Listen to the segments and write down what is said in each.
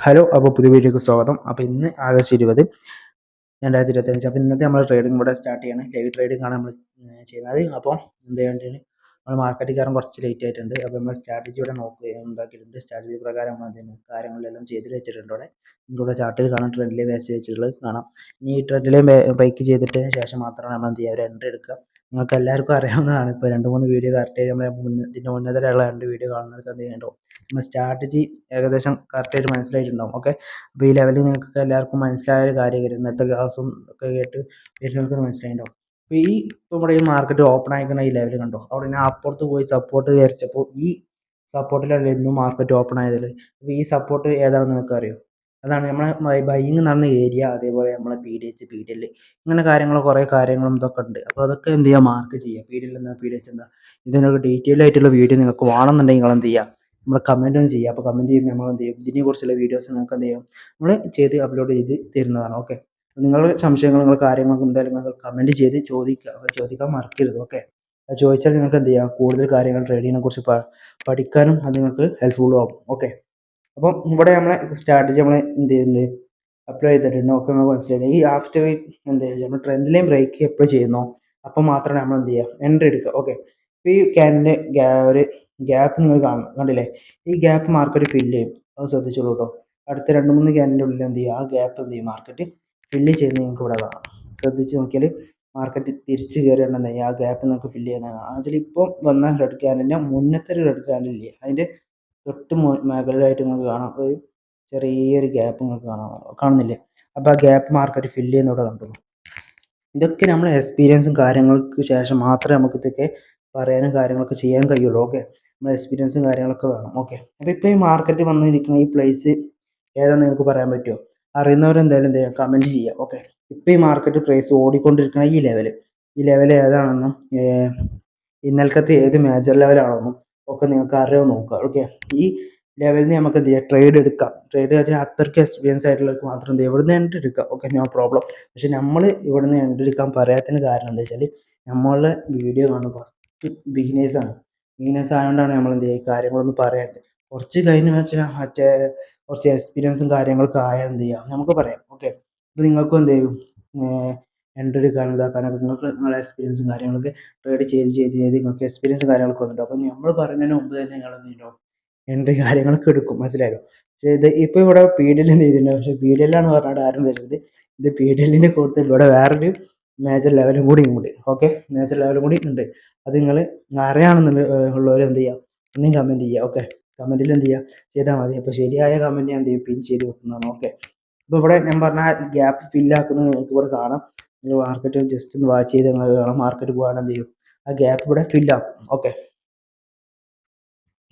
Hello, അപ്പോൾ പുതിയ വീഡിയോക്ക് സ്വാഗതം. അപ്പോൾ ഇന്ന് ആഗസ്റ്റ് 20, 2025. അപ്പോൾ ഇന്നത്തെ നമ്മൾ ട്രേഡിംഗ് ഇവിടെ സ്റ്റാർട്ട് ചെയ്യണം. ലൈവ് ട്രേഡിംഗ് ആണ് നമ്മൾ ചെയ്യുന്നത്. അപ്പോൾ എന്ത് ചെയ്യേണ്ടത്, നമ്മൾ മാർക്കറ്റിൽ കയറാൻ കുറച്ച് ലേറ്റ് ആയിട്ടുണ്ട്. അപ്പോൾ നമ്മൾ സ്ട്രാറ്റജി ഇവിടെ ഉണ്ടാക്കിയിട്ടുണ്ട്. സ്ട്രാറ്റജി പ്രകാരം നമ്മൾ അതിന് കാര്യങ്ങളെല്ലാം ചെയ്ത് വെച്ചിട്ടുണ്ട്. ഇവിടെ ചാർട്ടിൽ കാണാം, ട്രെൻഡിലെ ബേസ് വെച്ചിട്ടുള്ളത് കാണാം. ഇനി ഈ ട്രെൻഡിലെ ബ്രേക്ക് ചെയ്തിട്ട് ശേഷം മാത്രമാണ് നമ്മൾ എന്ത് ചെയ്യുക, ഒരു എൻട്രി എടുക്കുക. നിങ്ങൾക്ക് എല്ലാവർക്കും അറിയാവുന്നതാണ്. ഇപ്പോൾ 2-3 വീഡിയോ കറക്റ്റായി നമ്മൾ ഇതിൻ്റെ ഉന്നതരായുള്ള 2 വീഡിയോ കാണുന്നവർക്ക് എന്ത് ചെയ്യണ്ടോ, നമ്മൾ സ്ട്രാറ്റജി ഏകദേശം കറക്റ്റായിട്ട് മനസ്സിലായിട്ടുണ്ടാവും. ഓക്കെ, അപ്പോൾ ഈ ലെവലിൽ നിങ്ങൾക്ക് എല്ലാവർക്കും മനസ്സിലായ ഒരു കാര്യം ഇന്നത്തെ ക്ലാസ്സും ഒക്കെ കേട്ട് വരുന്നവർക്ക് മനസ്സിലായിട്ടുണ്ടാവും. അപ്പോൾ ഇപ്പോൾ ഇവിടെ ഈ മാർക്കറ്റ് ഓപ്പൺ ആയിക്കുന്ന ഈ ലെവൽ കണ്ടോ, അവിടെ ഞാൻ അപ്പുറത്ത് പോയി സപ്പോർട്ട് വിചാരിച്ചപ്പോൾ ഈ സപ്പോർട്ടിലല്ല ഇന്നും മാർക്കറ്റ് ഓപ്പൺ ആയതിൽ. അപ്പോൾ ഈ സപ്പോർട്ട് ഏതാണെന്ന് നിങ്ങൾക്ക് അറിയോ? അതാണ് നമ്മളെ ബൈയിങ് നടന്ന ഏരിയ. അതേപോലെ നമ്മളെ PDH, PDL ഇങ്ങനെ കുറേ കാര്യങ്ങളും ഇതൊക്കെ ഉണ്ട്. അപ്പോൾ അതൊക്കെ എന്ത് ചെയ്യുക, മാർക്ക് ചെയ്യുക. PDL എന്താ, PDH എന്താ, ഇതിനൊക്കെ ഡീറ്റെയിൽ ആയിട്ടുള്ള വീഡിയോ നിങ്ങൾക്ക് വേണമെന്നുണ്ടെങ്കിൽ നിങ്ങൾ എന്ത് ചെയ്യുക, നമ്മൾ കമൻറ്റ് ഒന്ന് ചെയ്യുക. അപ്പോൾ കമൻറ്റ് ചെയ്യുമ്പോൾ നമ്മൾ എന്ത് ചെയ്യും, ഇതിനെക്കുറിച്ചുള്ള വീഡിയോസ് നിങ്ങൾക്ക് എന്ത് ചെയ്യും, നമ്മൾ ചെയ്ത് അപ്ലോഡ് ചെയ്ത് തരുന്നതാണ്. ഓക്കെ, നിങ്ങളുടെ സംശയങ്ങൾ, നിങ്ങൾ കാര്യങ്ങളൊക്കെ എന്തായാലും നിങ്ങൾ കമൻറ്റ് ചെയ്ത് ചോദിക്കുക. അപ്പോൾ ചോദിക്കാൻ മറക്കരുത്. ഓക്കെ, അത് ചോദിച്ചാൽ നിങ്ങൾക്ക് എന്ത് ചെയ്യാം, കൂടുതൽ കാര്യങ്ങൾ ട്രേഡിങ്ങിനെ കുറിച്ച് പഠിക്കാനും അത് നിങ്ങൾക്ക് ഹെൽപ്ഫുള്ളും ആകും. ഓക്കെ, അപ്പം ഇവിടെ നമ്മളെ സ്ട്രാറ്റജി നമ്മൾ എന്ത് ചെയ്യുന്നുണ്ട്, അപ്ലൈ ചെയ്തിട്ടുണ്ട്. ഒക്കെ നമുക്ക് മനസ്സിലായി. ഈ ആഫ്റ്റർ എന്ത് ചെയ്യുക, നമ്മൾ ട്രെൻഡിലെയും ബ്രേക്ക് എപ്പോൾ ചെയ്യുന്നോ അപ്പോൾ മാത്രമേ നമ്മൾ എന്ത് ചെയ്യുക, എൻട്രി എടുക്കുക. ഓക്കെ, ഇപ്പോൾ ഈ ക്യാനിൻ്റെ ഒരു ഗ്യാപ്പ് നിങ്ങൾ കണ്ടില്ലേ, ഈ ഗ്യാപ്പ് മാർക്കറ്റ് ഫില്ല് ചെയ്യും. അത് ശ്രദ്ധിച്ചോളൂ കേട്ടോ. അടുത്ത 2-3 ക്യാനിൻ്റെ ഉള്ളിൽ എന്ത് ചെയ്യുക, ആ ഗ്യാപ്പ് എന്ത് ചെയ്യും, മാർക്കറ്റ് ഫില്ല് ചെയ്യുന്നത് നിങ്ങൾക്ക് ഇവിടെ കാണാം. ശ്രദ്ധിച്ച് നോക്കിയാൽ മാർക്കറ്റ് തിരിച്ച് കയറിയിട്ടുണ്ടെങ്കിൽ ആ ഗ്യാപ്പ് നിങ്ങൾക്ക് ഫില്ല് ചെയ്യുന്നത് കാണാം. അതിൽ ഇപ്പം വന്ന റെഡ് ക്യാനിൻ്റെ മുന്നത്തെ ഒരു റെഡ് ക്യാനില്ലേ, അതിൻ്റെ തൊട്ട് മുകളിലായിട്ട് നിങ്ങൾക്ക് കാണാം ഒരു ചെറിയൊരു ഗ്യാപ്പ് നിങ്ങൾക്ക് കാണുന്നില്ലേ. അപ്പോൾ ആ ഗ്യാപ്പ് മാർക്കറ്റ് ഫില്ല് ചെയ്യുന്നവിടെ കണ്ടു. ഇതൊക്കെ നമ്മൾ എക്സ്പീരിയൻസും കാര്യങ്ങൾക്ക് ശേഷം മാത്രമേ നമുക്ക് ഇതൊക്കെ പറയാനും കാര്യങ്ങളൊക്കെ ചെയ്യാൻ കഴിയുള്ളൂ. ഓക്കെ, നമ്മൾ എക്സ്പീരിയൻസും കാര്യങ്ങളൊക്കെ വേണം. ഓക്കെ, അപ്പോൾ ഇപ്പോൾ ഈ മാർക്കറ്റ് വന്നിരിക്കുന്ന ഈ പ്ലേസ് ഏതാണെന്ന് നിങ്ങൾക്ക് പറയാൻ പറ്റുമോ? അറിയുന്നവരെന്തായാലും എന്ത് ചെയ്യുക, കമൻറ്റ് ചെയ്യുക. ഓക്കെ, ഇപ്പോൾ ഈ മാർക്കറ്റ് പ്രൈസ് ഓടിക്കൊണ്ടിരിക്കുന്ന ഈ ലെവൽ ഏതാണെന്നും ഇന്നലത്തെ ഏത് മേജർ ലെവലാണെന്നും ഒക്കെ നിങ്ങൾക്ക് അറിയാൻ നോക്കുക. ഓക്കെ, ഈ ലെവലിൽ നിന്ന് നമുക്ക് എന്ത് ചെയ്യാം, ട്രേഡ് എടുക്കാം. ട്രേഡ് അതിന് അത്രയ്ക്ക് എക്സ്പീരിയൻസ് ആയിട്ടുള്ളവർക്ക് മാത്രം എന്ത് ചെയ്യുക, ഇവിടുന്ന് എൻട്രി എടുക്കാം. Okay, no problem. പക്ഷെ നമ്മൾ ഇവിടുന്ന് എൻട്രി എടുക്കാൻ പറയാത്തതിന് കാരണം എന്താ വെച്ചാൽ, നമ്മളെ വീഡിയോ കാണുമ്പോൾ ഫസ്റ്റ് ബിഗിനേഴ്സ് ആയതുകൊണ്ടാണ് നമ്മൾ എന്ത് ചെയ്യുക, കാര്യങ്ങളൊന്നും പറയാത്തത്. കുറച്ച് കഴിഞ്ഞ് വെച്ചാൽ കുറച്ച് എക്സ്പീരിയൻസും കാര്യങ്ങളൊക്കെ ആയാൽ എന്ത് ചെയ്യാം, നമുക്ക് പറയാം. ഓക്കെ, അപ്പോൾ നിങ്ങൾക്കും എന്ത് ചെയ്യും, എൻട്രി എടുക്കാനും ഇതാക്കാനൊക്കെ നിങ്ങൾക്ക് നിങ്ങളെ എക്സ്പീരിയൻസും കാര്യങ്ങളൊക്കെ ട്രേഡ് ചെയ്ത് നിങ്ങൾക്ക് എക്സ്പീരിയൻസും കാര്യങ്ങളൊക്കെ വന്നിട്ടുണ്ടാവും. അപ്പോൾ നമ്മൾ പറയുന്നതിന് മുമ്പ് തന്നെ നിങ്ങൾ എന്ത് ചെയ്യണം, എൻട്രി കാര്യങ്ങളൊക്കെ എടുക്കും. മനസ്സിലായല്ലോ. പക്ഷേ ഇത് ഇപ്പോൾ ഇവിടെ PDL എന്ത് ചെയ്തിട്ടുണ്ട്, പക്ഷേ PDL ആണ് പറഞ്ഞിട്ട് ആരും വരുന്നത്. ഇത് PDLൻ്റെ കൂടുതൽ ഇവിടെ വേറൊരു മേജർ ലെവലും കൂടി ഉണ്ട്. ഓക്കെ, മേജർ ലെവലും കൂടി ഉണ്ട്. അത് നിങ്ങൾ ഉള്ളവർ എന്ത് ചെയ്യുക, ഒന്നും കമൻറ്റ് ചെയ്യുക. ഓക്കെ, കമൻറ്റിൽ എന്ത് ചെയ്യുക ചെയ്താൽ മതി. അപ്പോൾ ശരിയായ കമൻറ്റ് ഞാൻ എന്ത് ചെയ്യും, പിൻ ചെയ്ത് വെക്കുന്നതാണ്. ഓക്കെ, അപ്പോൾ ഇവിടെ ഞാൻ പറഞ്ഞ ഗ്യാപ്പ് ഫില്ലാക്കുന്നത് നിങ്ങൾക്ക് ഇവിടെ കാണാം. നിങ്ങൾ മാർക്കറ്റ് ജസ്റ്റ് ഒന്ന് വാച്ച് ചെയ്ത് നിങ്ങൾക്ക് കാണാം. മാർക്കറ്റ് പോകാൻ എന്ത് ചെയ്യും, ആ ഗ്യാപ്പ് ഇവിടെ ഫില്ലാക്കും. ഓക്കെ,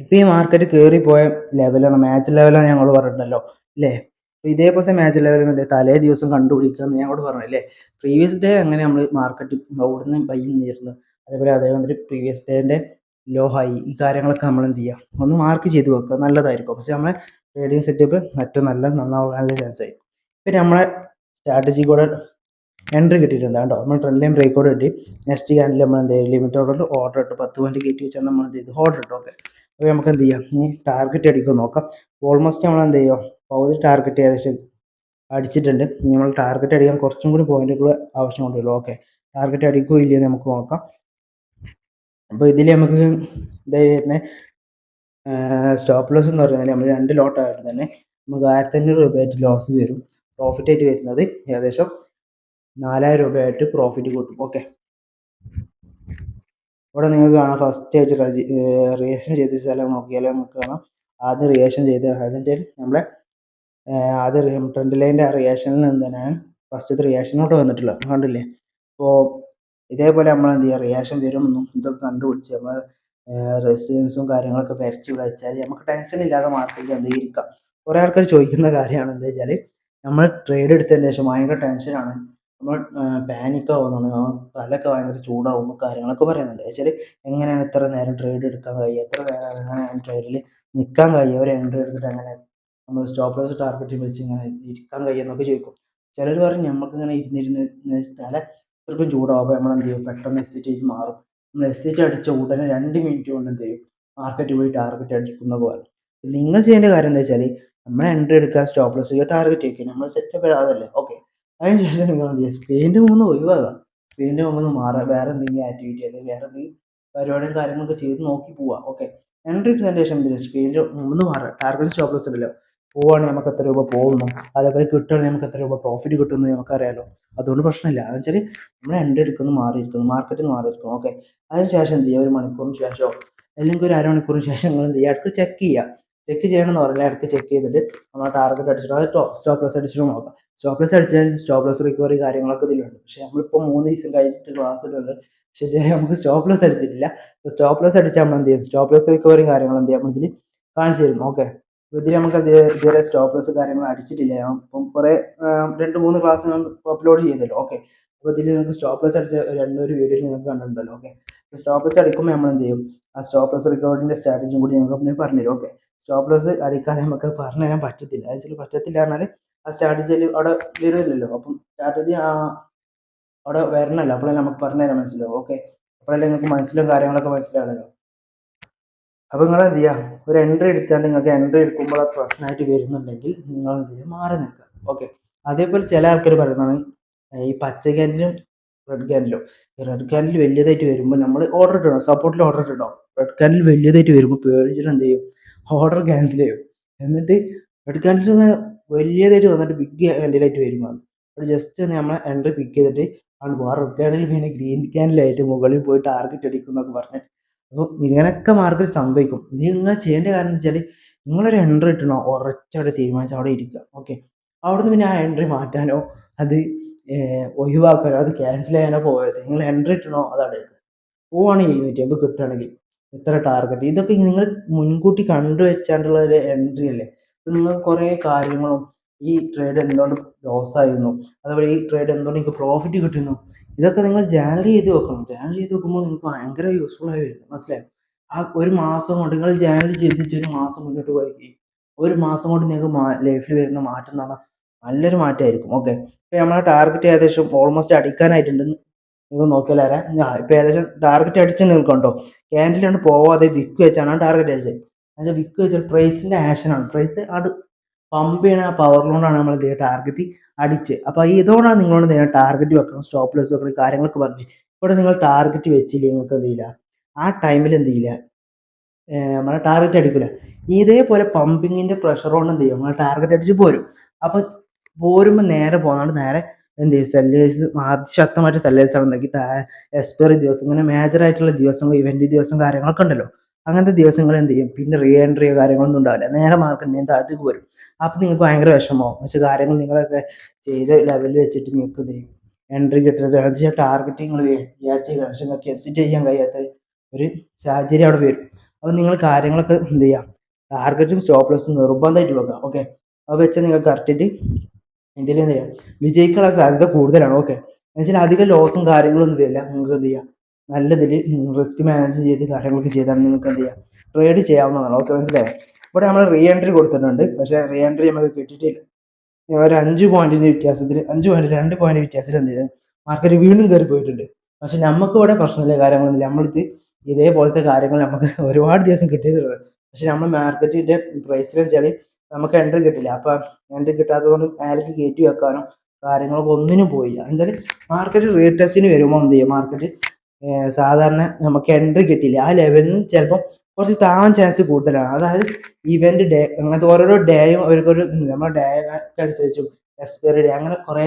ഇപ്പോൾ ഈ മാർക്കറ്റ് കയറിപ്പോയ ലെവലാണ്, മാച്ച് ലെവലാണ് ഞങ്ങൾ പറഞ്ഞിട്ടുണ്ടല്ലോ അല്ലേ. അപ്പോൾ ഇതേപോലത്തെ മാച്ച് ലെവലാണ് തലേ ദിവസം കണ്ടുപിടിക്കുക എന്ന് ഞങ്ങളോട് പറഞ്ഞല്ലേ. പ്രീവിയസ് ഡേ അങ്ങനെ നമ്മൾ മാർക്കറ്റ് അവിടുന്ന് ബൈ ചെയ്യുന്നു. അതേമാതിരി പ്രീവിയസ് ഡേൻ്റെ ലോ ഹൈ ഈ കാര്യങ്ങളൊക്കെ നമ്മൾ എന്ത് ചെയ്യുക, ഒന്ന് മാർക്ക് ചെയ്ത് വെക്കുക, നല്ലതായിരിക്കും. പക്ഷേ നമ്മളെ ട്രേഡിംഗ് സെറ്റപ്പ് ഏറ്റവും നന്നാവാനുള്ള ചാൻസ് ആയി. പിന്നെ നമ്മളെ സ്ട്രാറ്റജി കൂടെ എൻട്രി കിട്ടിയിട്ടുണ്ട് കേട്ടോ. നമ്മൾ ട്രെൻഡ് ലൈൻ ബ്രേക്ക് ഔട്ട് കിട്ടി. നെക്സ്റ്റ് ക്യാൻഡിൽ നമ്മൾ എന്ത് ചെയ്യും, ലിമിറ്റ് ഓർഡർ ഇട്ട് 10 പോയിന്റ് കയറ്റി വെച്ചാൽ നമ്മൾ എന്ത് ചെയ്തു, ഓർഡർ ഇട്ടു. ഓക്കെ, അപ്പോൾ നമുക്ക് എന്ത് ചെയ്യാം, ഇനി ടാർഗറ്റ് അടിക്കാൻ നോക്കാം. ഓൾമോസ്റ്റ് നമ്മൾ എന്ത് ചെയ്യും, പകുതി ടാർഗറ്റ് ഏകദേശം അടിച്ചിട്ടുണ്ട്. ഇനി നമ്മൾ ടാർഗറ്റ് അടിക്കാൻ കുറച്ചും കൂടി പോയിന്റുകൾ ആവശ്യമുണ്ടല്ലോ. ഓക്കെ, ടാർഗറ്റ് അടിക്കുകയോ ഇല്ലയോ നമുക്ക് നോക്കാം. അപ്പോൾ ഇതിൽ നമുക്ക് ഇതായിരുന്നെ സ്റ്റോപ്പ് ലോസ് എന്ന് പറഞ്ഞാൽ നമ്മൾ 2 ലോട്ടായിട്ട് തന്നെ നമുക്ക് 1500 രൂപയായിട്ട് ലോസ് വരും. പ്രോഫിറ്റ് ആയിട്ട് വരുന്നത് ഏകദേശം 4000 രൂപയായിട്ട് പ്രോഫിറ്റ് കിട്ടും. ഓക്കെ, ഇവിടെ നിങ്ങൾക്ക് കാണാം ഫസ്റ്റ് ആയിട്ട് റിയേഷൻ ചെയ്ത സ്ഥലം നോക്കിയാൽ നമുക്ക് കാണാം. ആദ്യം റിയേഷൻ ചെയ്ത് അതിൻ്റെ നമ്മളെ ആദ്യം ട്രെൻഡ് ലൈൻ്റെ റിയേഷനിൽ നിന്ന് തന്നെയാണ് ഫസ്റ്റത്തെ റിയേഷനോട്ട് വന്നിട്ടുള്ളത്, കണ്ടില്ലേ. അപ്പോൾ ഇതേപോലെ നമ്മൾ എന്ത് ചെയ്യുക, റിയാക്ഷൻ വരുമെന്നും ഇതൊക്കെ കണ്ടുപിടിച്ച് നമ്മൾ റെസിസ്റ്റൻസും കാര്യങ്ങളൊക്കെ വരച്ച് വെച്ചാൽ നമുക്ക് ടെൻഷൻ ഇല്ലാതെ മാർക്കറ്റിൽ എന്ത് ഇരിക്കാം. കുറേ ആൾക്കാർ ചോദിക്കുന്ന കാര്യമാണ് എന്താ വെച്ചാൽ, നമ്മൾ ട്രേഡ് എടുത്തതിന് ശേഷം ഭയങ്കര ടെൻഷനാണ്, നമ്മൾ പാനിക്കാവുന്നതാണ്, തലയൊക്കെ ഭയങ്കര ചൂടാവും കാര്യങ്ങളൊക്കെ പറയുന്നുണ്ട്. വെച്ചാൽ എങ്ങനെയാണ് ഇത്ര നേരം ട്രേഡ് എടുക്കാൻ കഴിയുക, എത്ര നേരം എങ്ങനെയാണ് ട്രേഡിൽ നിൽക്കാൻ കഴിയുക, ഒരു എൻട്രി എടുത്തിട്ട് എങ്ങനെ നമ്മൾ സ്റ്റോപ്പ് ലോസ് ടാർഗറ്റ് വെച്ച് ഇങ്ങനെ ഇരിക്കാൻ കഴിയുമെന്നൊക്കെ ചോദിക്കും. ചിലർ പറയും നമുക്കിങ്ങനെ ഇരുന്നിരുന്ന് തല അത്രയ്ക്കും ചൂടാവും. അപ്പോൾ നമ്മൾ എന്ത് ചെയ്യും, പെട്ടെന്ന് എക്സിറ്റ് മാറും. നമ്മൾ എക്സിറ്റ് അടിച്ച ഉടനെ 2 മിനിറ്റ് കൊണ്ട് എന്ത് ചെയ്യും, മാർക്കറ്റ് പോയി ടാർഗറ്റ് അടിക്കുന്ന പോലെ. നിങ്ങൾ ചെയ്യേണ്ട കാര്യം എന്താ വെച്ചാൽ, നമ്മൾ എൻട്രി എടുക്കുക, സ്റ്റോപ്പ് ലോസ് ചെയ്യുക, ടാർഗറ്റ് വയ്ക്കുക, നമ്മൾ സെറ്റപ്പ് അതല്ലേ. ഓക്കെ, അതിന് ശേഷം നിങ്ങൾ എന്ത് ചെയ്യുക, സ്ക്രീനിൻ്റെ മുമ്പ് ഒഴിവാകുക. സ്ക്രീനിൻ്റെ മുമ്പ് നിന്ന് മാറുക, വേറെ എന്തെങ്കിലും ആക്ടിവിറ്റി അല്ലെങ്കിൽ വേറെ എന്തെങ്കിലും പരിപാടിയും കാര്യങ്ങളൊക്കെ ചെയ്ത് നോക്കി പോവുക. ഓക്കെ, എൻട്രി എടുത്തതിന് ശേഷം എന്ത് ചെയ്യുക, സ്ക്രീനിൻ്റെ മുമ്പ് മാറുക. ടാർഗറ്റ് സ്റ്റോപ്പ് ലോസ് ഉണ്ടല്ലോ, പോവുകയാണെങ്കിൽ നമുക്ക് എത്ര രൂപ പോകുന്നു, അതേപോലെ കിട്ടുകയാണെങ്കിൽ നമുക്ക് എത്ര രൂപ പ്രോഫിറ്റ് കിട്ടുമെന്ന് നമുക്കറിയാലോ. അതുകൊണ്ട് പ്രശ്നമില്ല. എന്ന് വെച്ചാൽ നമ്മൾ എൻട്രി എടുക്കുന്നു, മാറിയിരിക്കുന്നു, മാർക്കറ്റിൽ മാറിയിരിക്കുന്നു. ഓക്കെ, അതിന് ശേഷം എന്ത് ചെയ്യുക, ഒരു മണിക്കൂറിന് ശേഷമോ അല്ലെങ്കിൽ ഒരു അരമണിക്കൂറിന് ശേഷം നിങ്ങൾ എന്ത് ചെയ്യുക, ഇടയ്ക്ക് ചെക്ക് ചെയ്യുക. ചെക്ക് ചെയ്യണമെന്ന് പറഞ്ഞാൽ ഇടയ്ക്ക് ചെക്ക് ചെയ്തിട്ട് നമ്മൾ ടാർഗറ്റ് അടിച്ചിട്ട് അത് സ്റ്റോപ്പ് ലോസ് അടിച്ചിട്ട് നോക്കാം. സ്റ്റോപ്പ് ലോസ് അടിച്ചാൽ സ്റ്റോപ്പ് ലോസ് റിക്കവറി കാര്യങ്ങളൊക്കെ ഇതിലുണ്ട്. പക്ഷേ നമ്മളിപ്പോൾ 3 ദിവസം കഴിഞ്ഞിട്ട് ക്ലാസ് ഇടുന്നുണ്ട്, പക്ഷേ ഇതുവരെ നമുക്ക് സ്റ്റോപ്പ് ലോസ് അടിച്ചിട്ടില്ല. സ്റ്റോപ്പ് ലോസ് അടിച്ചാൽ നമ്മൾ എന്ത് ചെയ്യും, സ്റ്റോപ്പ് ലോസ് റിക്കവറി കാര്യങ്ങൾ എന്ത് ചെയ്യാം, ഇതിൽ കാണിച്ചു തരും. ഓക്കെ, ഇതിൽ നമുക്ക് ഇതുവരെ സ്റ്റോപ്പ് ലോസ് കാര്യങ്ങൾ അടിച്ചിട്ടില്ല. ഞാൻ ഇപ്പം കുറേ 2-3 ക്ലാസ് ഞാൻ അപ്ലോഡ് ചെയ്തല്ലോ. ഓക്കെ, അപ്പോൾ ഇതിൽ നിങ്ങൾക്ക് സ്റ്റോപ്പ് ലോസ് അടിച്ച ഒരു വീഡിയോ നിങ്ങൾക്ക് കണ്ടിട്ടുണ്ടല്ലോ. ഓക്കെ, സ്റ്റോപ്പ് ലോസ് അടിക്കുമ്പോൾ നമ്മൾ എന്ത് ചെയ്യും, ആ സ്റ്റോപ്പ് ലോസ് റിക്കവറിൻ്റെ സ്ട്രാറ്റജിയും കൂടി നിങ്ങൾക്ക് പറഞ്ഞുതരും. ഓക്കെ, സ്റ്റോപ്പ് ലോസ് അടിക്കാതെ നമുക്ക് പറഞ്ഞു തരാൻ പറ്റത്തില്ല. അത് വെച്ചാൽ പറ്റത്തില്ല പറഞ്ഞാൽ ആ സ്ട്രാറ്റജിയിൽ അവിടെ വരുന്നില്ലല്ലോ. അപ്പം സ്ട്രാറ്റജി അവിടെ വരണമല്ലോ, അപ്പോഴല്ലേ നമുക്ക് പറഞ്ഞു തരാൻ മനസ്സിലാവും. ഓക്കെ, അപ്പോഴല്ലേ നിങ്ങൾക്ക് മനസ്സിലും കാര്യങ്ങളൊക്കെ മനസ്സിലാവുമല്ലോ. അപ്പോൾ നിങ്ങൾ എന്ത് ചെയ്യുക, ഒരു എൻട്രി എടുത്താൽ നിങ്ങൾക്ക് എൻട്രി എടുക്കുമ്പോൾ അത് പ്രശ്നമായിട്ട് വരുന്നുണ്ടെങ്കിൽ നിങ്ങൾ എന്ത് ചെയ്യുക, മാറി നിൽക്കുക. ഓക്കെ, അതേപോലെ ചില ആൾക്കാർ പറയുന്നതാണ് ഈ പച്ച ക്യാൻഡിലും റെഡ് ക്യാൻഡിലും. റെഡ് ക്യാൻഡിൽ വലിയതായിട്ട് വരുമ്പോൾ നമ്മൾ ഓർഡർ ഇടണം, സപ്പോർട്ടിൽ ഓർഡർ ഇടണം. റെഡ് ക്യാൻഡിൽ വലിയതായിട്ട് വരുമ്പോൾ പേടിച്ചിട്ട് എന്ത് ചെയ്യും, ഓർഡർ ക്യാൻസൽ ചെയ്യും. എന്നിട്ട് റെഡ് ക്യാൻഡിൽ വലിയതായിട്ട് വന്നിട്ട് ബിഗ് ക്യാൻഡിലായിട്ട് വരുമ്പോൾ ഒരു ജസ്റ്റ് നമ്മൾ എൻട്രി പിക്ക് ചെയ്തിട്ട് ആണ് പോകും. ആ റെഡ് ക്യാൻഡിൽ പിന്നെ ഗ്രീൻ ക്യാൻഡിലായിട്ട് മുകളിൽ പോയി ടാർഗറ്റ് അടിക്കും എന്നൊക്കെ പറഞ്ഞ്. അപ്പോൾ ഇങ്ങനെയൊക്കെ മാർക്കറ്റ് സംഭവിക്കും. ഇത് നിങ്ങൾ ചെയ്യേണ്ട കാര്യം എന്ന് വെച്ചാൽ നിങ്ങളൊരു എൻട്രി ഇട്ടണോ ഉറച്ചവിടെ തീരുമാനിച്ച് അവിടെ ഇരിക്കുക. ഓക്കെ, അവിടുന്ന് പിന്നെ ആ എൻട്രി മാറ്റാനോ അത് ഒഴിവാക്കാനോ അത് ക്യാൻസൽ ചെയ്യാനോ പോകരുത്. നിങ്ങൾ എൻട്രി ഇട്ടണോ അത് അവിടെ ഇടുക. പോവുകയാണെങ്കിൽ 750 കിട്ടുകയാണെങ്കിൽ ഇത്ര ടാർഗറ്റ്, ഇതൊക്കെ നിങ്ങൾ മുൻകൂട്ടി കണ്ടു വെച്ചാണ്ടുള്ള ഒരു എൻട്രി അല്ലേ. ഇപ്പം നിങ്ങൾ കുറേ കാര്യങ്ങളും ഈ ട്രേഡ് എന്തുകൊണ്ട് ലോസ് ആയിരുന്നു, അതുപോലെ ഈ ട്രേഡ് എന്തുകൊണ്ട് നിങ്ങൾക്ക് പ്രോഫിറ്റ് കിട്ടുന്നു, ഇതൊക്കെ നിങ്ങൾ ജേണൽ ചെയ്ത് വെക്കണം. ജേണൽ ചെയ്ത് വെക്കുമ്പോൾ നിങ്ങൾക്ക് ഭയങ്കര യൂസ്ഫുൾ ആയി വരും. മനസ്സിലായോ? ആ ഒരു മാസം കൊണ്ട് നിങ്ങൾ ജേണൽ ചെയ്തിട്ട് ഒരു മാസം മുന്നോട്ട് പോയി ഒരു മാസം കൊണ്ട് നിങ്ങൾക്ക് ലൈഫിൽ വരുന്ന മാറ്റം എന്ന് പറഞ്ഞാൽ നല്ലൊരു മാറ്റമായിരിക്കും. ഓക്കെ, ഇപ്പം നമ്മളെ ടാർഗറ്റ് ഏകദേശം ഓൾമോസ്റ്റ് അടിക്കാനായിട്ടുണ്ട്. നിങ്ങൾ നോക്കിയാൽ അറിയാം, ഇപ്പം ഏകദേശം ടാർഗറ്റ് അടിച്ച് നിൽക്കണ്ടോ, ക്യാൻഡിലാണ് പോവാതെ വിക്ക് വെച്ചാണ് ടാർഗറ്റ് അടിച്ചത്. എന്നുവെച്ചാൽ വിക്ക് വെച്ചാൽ പ്രൈസിൻ്റെ ആക്ഷനാണ്. പ്രൈസ് അത് പമ്പ് ചെയ്യണ ആ പവറിലോണ്ടാണ് നമ്മൾ എന്ത് ചെയ്യുക, ടാർഗറ്റ് അടിച്ച്. അപ്പോൾ ഇതോടാണ് നിങ്ങളോട് എന്ത് ചെയ്യുക, ടാർഗറ്റ് വെക്കണം, സ്റ്റോപ്പ് ലോസ് വെക്കണം, കാര്യങ്ങളൊക്കെ പറഞ്ഞു. ഇവിടെ നിങ്ങൾ ടാർഗറ്റ് വെച്ചില്ല, നിങ്ങൾക്ക് എന്ത് ചെയ്യില്ല, ആ ടൈമിൽ എന്ത് ചെയ്യില്ല, നമ്മളെ ടാർഗറ്റ് അടിക്കില്ല. ഇതേപോലെ പമ്പിങ്ങിൻ്റെ പ്രഷർ കൊണ്ട് എന്ത് ചെയ്യും, നമ്മൾ ടാർഗറ്റ് അടിച്ച് പോരും. അപ്പം പോരുമ്പോൾ നേരെ പോകുന്നതുകൊണ്ട് നേരെ എന്ത് ചെയ്യും, സെല്ലേഴ്സ് അതിശക്തമായിട്ട് സെല്ലേഴ്സ് ആണെന്നുണ്ടെങ്കിൽ എക്സ്പയറി ദിവസം, ഇങ്ങനെ മേജർ ആയിട്ടുള്ള ദിവസങ്ങൾ, ഇവന്റ് ദിവസം കാര്യങ്ങളൊക്കെ ഉണ്ടല്ലോ, അങ്ങനത്തെ ദിവസങ്ങൾ എന്ത് ചെയ്യും, പിന്നെ റീ എൻട്രിയോ കാര്യങ്ങളൊന്നും ഉണ്ടാവില്ല, നേരെ മാർക്കറ്റിന് താഴത്തേക്ക് വരും. അപ്പം നിങ്ങൾക്ക് ഭയങ്കര വിഷമമാവും. പക്ഷേ കാര്യങ്ങൾ നിങ്ങളൊക്കെ ചെയ്ത ലെവലിൽ വെച്ചിട്ട് നിങ്ങൾക്ക് എന്ത് ചെയ്യും, എൻട്രി കിട്ടുന്നത് ടാർഗറ്റ് നിങ്ങൾ വിചാരിച്ച പക്ഷേ നിങ്ങൾക്ക് എക്സിറ്റ് ചെയ്യാൻ കഴിയാത്ത ഒരു സാഹചര്യം അവിടെ വരും. അപ്പോൾ നിങ്ങൾ കാര്യങ്ങളൊക്കെ എന്ത് ചെയ്യുക, ടാർഗറ്റും സ്റ്റോപ്പ് ലോസും നിർബന്ധമായിട്ട് വെക്കുക. ഓക്കെ, അത് വെച്ചാൽ നിങ്ങൾക്ക് കറക്റ്റായിട്ട് ഇതിൽ എന്ത് ചെയ്യാം, വിജയിക്കാനുള്ള സാധ്യത കൂടുതലാണ്. ഓക്കെ, എന്നുവെച്ചാൽ അധികം ലോസും കാര്യങ്ങളൊന്നും വരില്ല. നിങ്ങൾക്ക് എന്ത് ചെയ്യാം, നല്ലതിൽ റിസ്ക് മാനേജ് ചെയ്ത് കാര്യങ്ങളൊക്കെ ചെയ്താൽ നിങ്ങൾക്ക് എന്ത് ചെയ്യാം, ട്രേഡ് ചെയ്യാവുന്നതാണ്. ഓക്കെ, മനസ്സിലായോ? ഇവിടെ നമ്മൾ റീ എൻട്രി കൊടുത്തിട്ടുണ്ട്, പക്ഷേ റീ എൻട്രി നമുക്ക് കിട്ടിയിട്ടില്ല. ഒരു 5 പോയിന്റിൻ്റെ വ്യത്യാസത്തിൽ, 5 പോയിന്റ് 2 പോയിന്റ് വ്യത്യാസത്തിൽ എന്ത് ചെയ്തു, മാർക്കറ്റ് വീണ്ടും കയറി പോയിട്ടുണ്ട്. പക്ഷെ നമുക്ക് ഇവിടെ പ്രശ്നമില്ല, കാര്യങ്ങളൊന്നുമില്ല. നമ്മളിത് ഇതേപോലത്തെ കാര്യങ്ങൾ നമുക്ക് ഒരുപാട് ദിവസം കിട്ടിയതുണ്ട്. പക്ഷെ നമ്മൾ മാർക്കറ്റിൻ്റെ പ്രൈസിൽ വെച്ചാൽ നമുക്ക് എൻട്രി കിട്ടില്ല. അപ്പം എൻട്രി കിട്ടാത്തത് കൊണ്ട് മേലേക്ക് കയറ്റി വെക്കാനോ കാര്യങ്ങളൊക്കെ ഒന്നിനും പോയില്ല. എന്നുവെച്ചാൽ മാർക്കറ്റ് റീടെസ്റ്റിന് വരുമ്പോൾ എന്ത് ചെയ്യും, മാർക്കറ്റ് സാധാരണ നമുക്ക് എൻട്രി കിട്ടില്ല. ആ ലെവലിൽ നിന്ന് ചിലപ്പോൾ കുറച്ച് താവാൻ ചാൻസ് കൂടുതലാണ്. അതായത് ഇവന്റ് ഡേ, അങ്ങനത്തെ ഓരോരോ ഡേയും അവർക്കൊരു നമ്മുടെ ഡേ അനുസരിച്ചും എക്സ്പയറി ഡേ, അങ്ങനെ കുറേ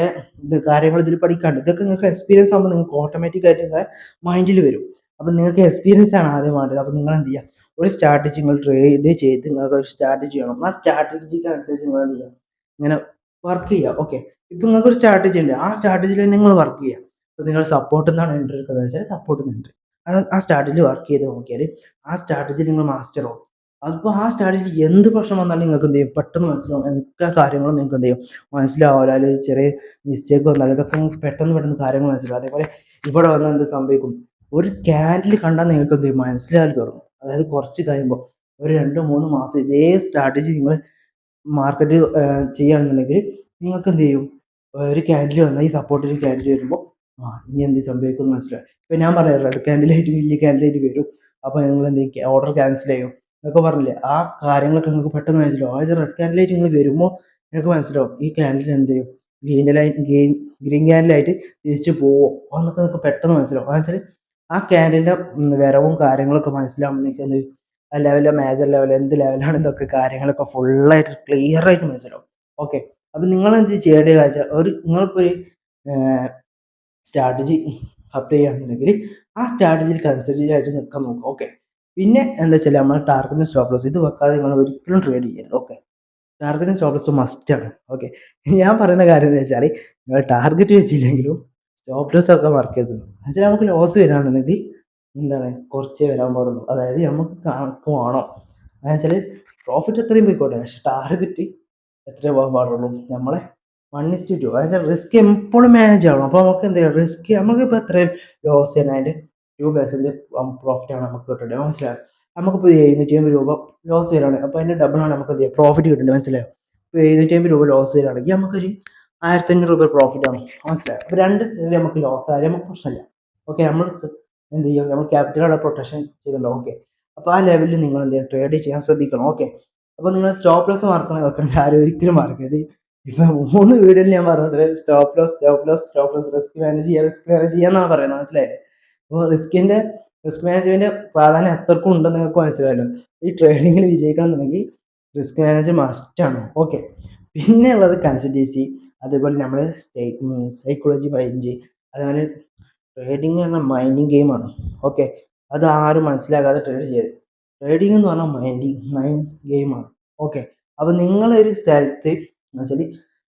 കാര്യങ്ങൾ ഇതിൽ പഠിക്കാണ്ട്. ഇതൊക്കെ നിങ്ങൾക്ക് എക്സ്പീരിയൻസ് ആകുമ്പോൾ നിങ്ങൾക്ക് ഓട്ടോമാറ്റിക് ആയിട്ട് നിങ്ങളുടെ മൈൻഡിൽ വരും. അപ്പം നിങ്ങൾക്ക് എക്സ്പീരിയൻസ് ആണ് ആദ്യം വേണ്ടത്. അപ്പം നിങ്ങൾ എന്ത് ചെയ്യുക, ഒരു സ്ട്രാറ്റജി നിങ്ങൾ ട്രേഡ് ചെയ്ത് നിങ്ങൾക്ക് ഒരു സ്ട്രാറ്റജി വേണം. ആ സ്ട്രാറ്റജിക്ക് അനുസരിച്ച് നിങ്ങൾ എന്ത് ചെയ്യുക, ഇങ്ങനെ വർക്ക് ചെയ്യുക. ഓക്കെ, ഇപ്പം നിങ്ങൾക്ക് ഒരു സ്ട്രാറ്റജി ഉണ്ട്, ആ സ്ട്രാറ്റജിയിൽ തന്നെ നിങ്ങൾ വർക്ക് ചെയ്യുക. ഇപ്പോൾ നിങ്ങൾ സപ്പോർട്ട് എന്നാണ് എൻട്രി എടുക്കുന്നത് വെച്ചാൽ സപ്പോർട്ട് എൻട്രി, ആ സ്ട്രാറ്റജി വർക്ക് ചെയ്ത് നോക്കിയാൽ ആ സ്ട്രാറ്റജി നിങ്ങൾ മാസ്റ്റർ ആവും. അപ്പോൾ ആ സ്ട്രാറ്റജി എന്ത് പ്രശ്നം വന്നാലും നിങ്ങൾക്ക് എന്ത് ചെയ്യും, പെട്ടെന്ന് മനസ്സിലാവും. എല്ലാ കാര്യങ്ങളും നിങ്ങൾക്ക് എന്ത് ചെയ്യും, മനസ്സിലാവില്ല. അല്ലെങ്കിൽ ചെറിയ മിസ്റ്റേക്ക് വന്നാലും ഇതൊക്കെ പെട്ടെന്ന് കാര്യങ്ങൾ മനസ്സിലാവും. അതേപോലെ ഇവിടെ വന്നാൽ എന്ത് സംഭവിക്കും, ഒരു ക്യാൻഡിൽ കണ്ടാൽ നിങ്ങൾക്ക് എന്ത് ചെയ്യും, മനസ്സിലായി തുടങ്ങും. അതായത് കുറച്ച് കഴിയുമ്പോൾ ഒരു 2-3 മാസം ഇതേ സ്ട്രാറ്റജി നിങ്ങൾ മാർക്കറ്റ് ചെയ്യുകയാണെന്നുണ്ടെങ്കിൽ നിങ്ങൾക്ക് എന്ത് ചെയ്യും, ഒരു ക്യാൻഡിൽ വന്നാൽ ഈ സപ്പോർട്ടിൽ ക്യാൻഡിൽ വരുമ്പോൾ ഇനി എന്ത് സംഭവിക്കും എന്ന് മനസ്സിലാവും. ഇപ്പം ഞാൻ പറയാം, റെഡ് ക്യാൻഡിലായിട്ട് വലിയ ക്യാൻഡിലായിട്ട് വരും. അപ്പോൾ നിങ്ങൾ എന്ത് ചെയ്യും, ഓർഡർ ക്യാൻസൽ ചെയ്യും. എന്നൊക്കെ പറഞ്ഞില്ലേ, ആ കാര്യങ്ങളൊക്കെ നിങ്ങൾക്ക് പെട്ടെന്ന് മനസ്സിലാവും. ആ ഒരു റെഡ് ക്യാൻഡിലായിട്ട് നിങ്ങൾ വരുമ്പോൾ നിങ്ങൾക്ക് മനസ്സിലാവും ഈ ക്യാൻഡിൽ എന്ത് ചെയ്യും, ഗ്രീൻ ക്യാൻഡിലായിട്ട് തിരിച്ച് പോവോ എന്നൊക്കെ നിങ്ങൾക്ക് പെട്ടെന്ന് മനസ്സിലാവും. എന്ന് വെച്ചാൽ ആ ക്യാൻഡിലിൻ്റെ വരവും കാര്യങ്ങളൊക്കെ മനസ്സിലാവുമ്പോൾ നിങ്ങൾക്ക് എന്ത് ചെയ്യും, ആ ലെവലിലെ മേജർ ലെവൽ എന്ത് ലെവലാണ് ഇതൊക്കെ കാര്യങ്ങളൊക്കെ ഫുള്ളായിട്ട് ക്ലിയർ ആയിട്ട് മനസ്സിലാവും. ഓക്കെ, അപ്പം നിങ്ങൾ എന്ത് ചെയ്യേണ്ടത് വെച്ചാൽ നിങ്ങളിപ്പോൾ ഒരു സ്ട്രാറ്റജി അപ്ലൈ ചെയ്യുകയാണെന്നുണ്ടെങ്കിൽ ആ സ്ട്രാറ്റജിയിൽ കൺസിഡർ ആയിട്ട് നിൽക്കാൻ നോക്കുക. ഓക്കെ, പിന്നെ എന്താ വെച്ചാൽ നമ്മൾ ടാർഗറ്റും സ്റ്റോപ്പ് ലോസ് ഇത് വെക്കാതെ നിങ്ങൾ ഒരിക്കലും ട്രേഡ് ചെയ്യരുത്. ഓക്കെ, ടാർഗറ്റും സ്റ്റോപ്പ് ലോസും മസ്റ്റാണ്. ഓക്കെ, ഞാൻ പറയുന്ന കാര്യം എന്ന് വെച്ചാൽ നിങ്ങൾ ടാർഗറ്റ് വെച്ചില്ലെങ്കിലും സ്റ്റോപ്പ് ലോസ് ഒക്കെ വർക്ക് ചെയ്തു എന്നുവെച്ചാൽ നമുക്ക് ലോസ് വരാന്നുണ്ടെങ്കിൽ എന്താണ് കുറച്ചേ വരാൻ പാടുള്ളൂ. അതായത് നമുക്ക് കണക്ക് വേണം. എന്ന് വെച്ചാൽ പ്രോഫിറ്റ് എത്രയും പോയിക്കോട്ടെ, പക്ഷെ ടാർഗറ്റ് എത്ര പോകാൻ പാടുള്ളൂ, നമ്മളെ 1:2. അതായത് റിസ്ക് എപ്പോഴും മാനേജ് ആവണം. അപ്പോൾ നമുക്ക് എന്ത് ചെയ്യാം, റിസ്ക് നമുക്കിപ്പോൾ എത്ര ലോസ് ചെയ്യുന്ന അതിൻ്റെ 2% പ്രോഫിറ്റാണ് നമുക്ക് കിട്ടേണ്ടത്. മനസ്സിലായോ? നമുക്കിപ്പോൾ 750 രൂപ ലോസ് വരികയാണ്, അപ്പോൾ അതിൻ്റെ ഡബിളാണ് നമുക്ക് എന്ത് ചെയ്യുക പ്രോഫിറ്റ് കിട്ടേണ്ടത്. മനസ്സിലായോ? ഇപ്പോൾ 750 രൂപ ലോസ് വരികയാണെങ്കിൽ നമുക്കൊരു 1500 രൂപ പ്രോഫിറ്റാണ്. മനസ്സിലായോ? അപ്പോൾ രണ്ട് നമുക്ക് ലോസ് ആയാലും നമുക്ക് പ്രശ്നമില്ല. ഓക്കെ, നമ്മൾ എന്ത് ചെയ്യും, നമ്മൾ ക്യാപിറ്റലുള്ള പ്രൊട്ടക്ഷൻ ചെയ്തിട്ടുണ്ടോ? ഓക്കെ, അപ്പോൾ ആ ലെവലിൽ നിങ്ങൾ എന്ത് ചെയ്യുക, ട്രേഡ് ചെയ്യാൻ ശ്രദ്ധിക്കണം. ഓക്കെ, അപ്പോൾ നിങ്ങൾ സ്റ്റോപ്പ് ലോസ് മാർക്കണ വെക്കണം, ആരും ഒരിക്കലും മറക്കരുത്. ഇപ്പം 3 വീഡിയോയിൽ ഞാൻ പറഞ്ഞത് സ്റ്റോപ്പ് ലോസ് റിസ്ക് മാനേജ് ചെയ്യാന്നാണ് പറയുന്നത്. മനസ്സിലായില്ലേ? അപ്പോൾ റിസ്ക് മാനേജ്മെന്റ് പ്രാധാന്യം എത്രക്കും ഉണ്ടെന്ന് നിങ്ങൾക്ക് മനസ്സിലായല്ലോ. ഈ ട്രേഡിങ്ങിൽ വിജയിക്കണം എന്നുണ്ടെങ്കിൽ റിസ്ക് മാനേജ് മസ്റ്റാണ്. ഓക്കെ, പിന്നെ ഉള്ളത് കൺസിസ്റ്റൻസി, അതേപോലെ നമ്മൾ സൈക്കോളജി മൈൻഡ്, അതേപോലെ ട്രേഡിങ് എന്ന മൈൻഡിങ് ഗെയിമാണ്. ഓക്കെ, അത് ആരും മനസ്സിലാക്കാതെ ട്രേഡ് ചെയ്യരുത്. ട്രേഡിംഗ് എന്ന് പറഞ്ഞാൽ മൈൻഡ് ഗെയിമാണ്. ഓക്കെ, അപ്പോൾ നിങ്ങളൊരു സ്ഥലത്ത് എന്ന് വെച്ചാൽ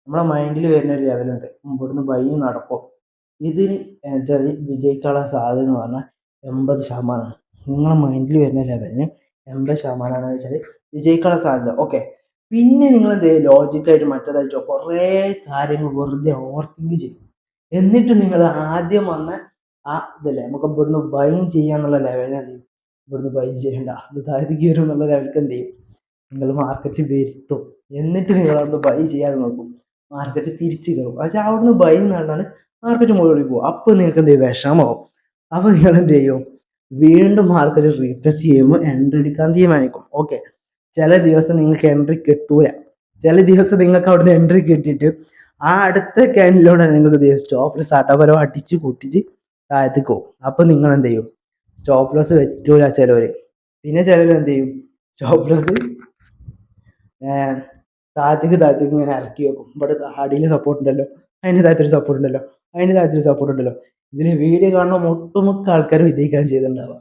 നമ്മളെ മൈൻഡിൽ വരുന്ന ഒരു ലെവലുണ്ട്, ഇവിടുന്ന് ബൈയും നടക്കും, ഇതിന് വെച്ചാൽ വിജയിക്കാനുള്ള സാധ്യത എന്ന് പറഞ്ഞാൽ 80%. നിങ്ങളെ മൈൻഡിൽ വരുന്ന ലെവലിന് 80%, വെച്ചാൽ വിജയിക്കാനുള്ള സാധ്യത. ഓക്കെ, പിന്നെ നിങ്ങൾ എന്ത് ചെയ്യും, ലോജിക്കായിട്ട് മറ്റേതായിട്ടോ കുറേ കാര്യങ്ങൾ വെറുതെ ഓവർ തിങ്ക് ചെയ്യും. എന്നിട്ട് നിങ്ങൾ ആദ്യം വന്ന ആ ഇതല്ലേ നമുക്ക് ഇവിടുന്ന് ബൈങ് ചെയ്യാന്നുള്ള ലെവലിന് എന്ത് ചെയ്യും, ഇവിടുന്ന് ബൈ ചെയ്യണ്ട, ഇത് താഴത്തേക്ക് വരും എന്നുള്ള ലെവലിക്ക് എന്ത് ചെയ്യും, നിങ്ങൾ മാർക്കറ്റിൽ വരുത്തും. എന്നിട്ട് നിങ്ങൾ അവിടുന്ന് ബൈ ചെയ്യാതെ നോക്കും, മാർക്കറ്റ് തിരിച്ച് കയറും. പക്ഷേ അവിടുന്ന് ബൈ നടന്നാൽ മാർക്കറ്റ് മുകളിൽ പോകും. അപ്പോൾ നിങ്ങൾക്ക് എന്ത് ചെയ്യും, വിഷമാവും. അപ്പോൾ നിങ്ങൾ എന്ത് ചെയ്യും, വീണ്ടും മാർക്കറ്റ് റീടെസ്റ്റ് ചെയ്യുമ്പോൾ എൻട്രി എടുക്കാൻ തീരുമാനിക്കും. ഓക്കെ, ചില ദിവസം നിങ്ങൾക്ക് എൻട്രി കിട്ടൂല, ചില ദിവസം നിങ്ങൾക്ക് അവിടുന്ന് എൻട്രി കിട്ടിയിട്ട് ആ അടുത്ത ക്യാനിലൂടെ നിങ്ങൾക്ക് സ്റ്റോപ്പ് സ്റ്റാർട്ടപ്പരോ അടിച്ച് പൊട്ടിച്ച് താഴത്തേക്ക് പോകും. അപ്പോൾ നിങ്ങൾ എന്ത് ചെയ്യും, സ്റ്റോപ്പ് ലോസ് വെച്ചൂല ചിലവർ. പിന്നെ ചിലർ എന്ത് ചെയ്യും, സ്റ്റോപ്പ് ലോസ് താഴത്തേക്ക് ഇങ്ങനെ ഇറക്കി വെക്കും. ഇവിടെ അടിയിൽ സപ്പോർട്ട് ഉണ്ടല്ലോ, അതിന് താഴത്തൊരു സപ്പോർട്ട് ഉണ്ടല്ലോ, അതിന് താഴത്തൊരു സപ്പോർട്ട് ഉണ്ടല്ലോ. ഇതിന് വീഡിയോ കാണുന്ന ഒട്ടുമുക്ക ആൾക്കാർ വിജയിക്കാൻ ചെയ്തിട്ടുണ്ടാവുക.